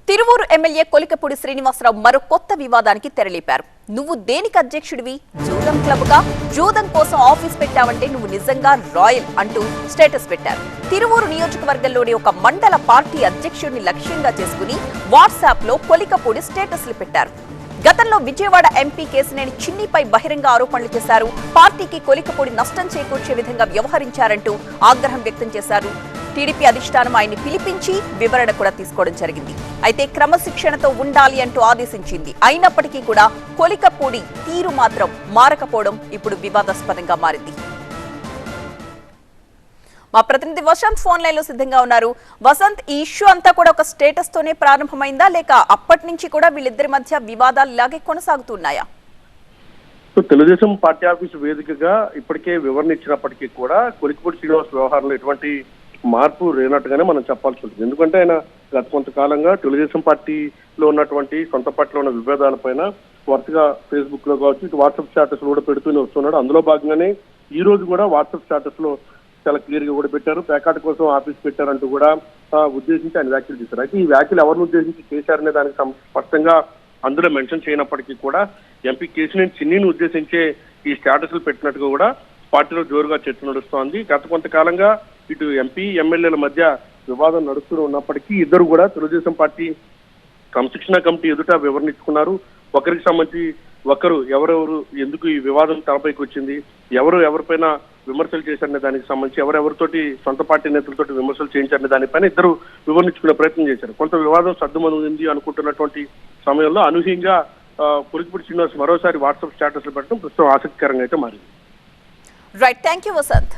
Tiruvuru MLA Kolikapudi Srinivasarao మరో కొత్త వివాదానికి తెరలేపారు. నువ్వు దేనికి అధ్యక్షుడివి? జూదం క్లబ్గా? జూదం కోసం ఆఫీస్ పెట్టావంటే నువ్వు నిజంగా రాయల్ అంటూ స్టేటస్ పెట్టారు. తిరువూరు నియోజకవర్గంలోని ఒక మండల పార్టీ అధ్యక్షుడిని లక్ష్యంగా చేసుకుని వాట్సాప్ లో కొలికపూడి స్టేటస్లు పెట్టారు. గతంలో విజయవాడ ఎంపీ కేసినేని చిన్నిపై బహిరంగ ఆరోపణలు చేశారు. పార్టీకి కొలికపూడి నష్టం చేకూర్చే విధంగా వ్యవహరించారంటూ ఆగ్రహం వ్యక్తం చేశారు. టీడీపీ అధిష్టానం ఆయన్ని పిలిపించి వివరణ కూడా తీసుకోవడం జరిగింది. అయితే క్రమశిక్షణతో ఉండాలి అంటూ ఆదేశించింది. అయినప్పటికీ కూడా కొలికపూడి తీరు మాత్రం మారకపోవడం ఇప్పుడు వివాదాస్పదంగా మారింది. మా ప్రతినిధి వసంత్ ఫోన్ లైన్ లో సిద్ధంగా ఉన్నారు. వసంత్, ఈ ఇష్యూ అంతా కూడా ఒక స్టేటస్ తోనే ప్రారంభమైందా, లేక అప్పటి నుంచి కూడా వీళ్ళిద్దరి మధ్య వివాదాలు ఇలాగే కొనసాగుతున్నాయా? తెలుగుదేశం పార్టీ ఆఫీసు వేదికగా ఇప్పటికే వివరణ ఇచ్చినప్పటికీ కూడా కొలికపూడి శ్రీనివాస్ వ్యవహారంలో ఎటువంటి మార్పు లేనట్టుగానే మనం చెప్పాల్సి ఉంటుంది. ఎందుకంటే ఆయన గత కొంతకాలంగా తెలుగుదేశం పార్టీలో ఉన్నటువంటి సొంత పార్టీలో ఉన్న విభేదాలపైన వరుసగా ఫేస్బుక్ లో కావచ్చు, ఇటు వాట్సాప్ స్టేటస్ కూడా పెడుతూనే వస్తున్నాడు. అందులో భాగంగానే ఈ రోజు కూడా వాట్సాప్ స్టేటస్ లో చాలా క్లియర్ గా కూడా పెట్టారు. ప్యాకాట్ కోసం ఆఫీస్ పెట్టారంటూ కూడా ఉద్దేశించి ఆయన వ్యాఖ్యలు చేశారు. అయితే ఈ వ్యాఖ్యలు ఎవరిని ఉద్దేశించి చేశారనే దానికి స్పష్టంగా అందులో మెన్షన్ చేయనప్పటికీ కూడా ఎంపీ కేసినేని చిన్నిని ఉద్దేశించే ఈ స్టేటస్లు పెట్టినట్టుగా కూడా పార్టీలో జోరుగా చర్చ నడుస్తోంది. గత కొంతకాలంగా ఇటు ఎంపీ ఎమ్మెల్యేల మధ్య వివాదం నడుస్తూ ఉన్నప్పటికీ ఇద్దరు కూడా తెలుగుదేశం పార్టీ క్రమశిక్షణ కమిటీ ఎదుట వివరణ ఇచ్చుకున్నారు. ఒకరికి సంబంధించి ఒకరు ఎవరెవరు ఎందుకు ఈ వివాదం తలపైకి వచ్చింది, ఎవరిపైన విమర్శలు చేశారనే దానికి సంబంధించి ఎవరెవరితోటి సొంత పార్టీ నేతలతోటి విమర్శలు చేయించారనే దానిపైన ఇద్దరు వివరించుకునే ప్రయత్నం చేశారు. కొంత వివాదం సద్దుమణింది అనుకుంటున్నటువంటి సమయంలో అనూహ్యంగా కొలికపూడి శ్రీనివాస్ మరోసారి వాట్సాప్ స్టేటస్లు పెట్టడం ప్రస్తుతం ఆసక్తికరంగా అయితే మారింది. Right, thank you Vasant.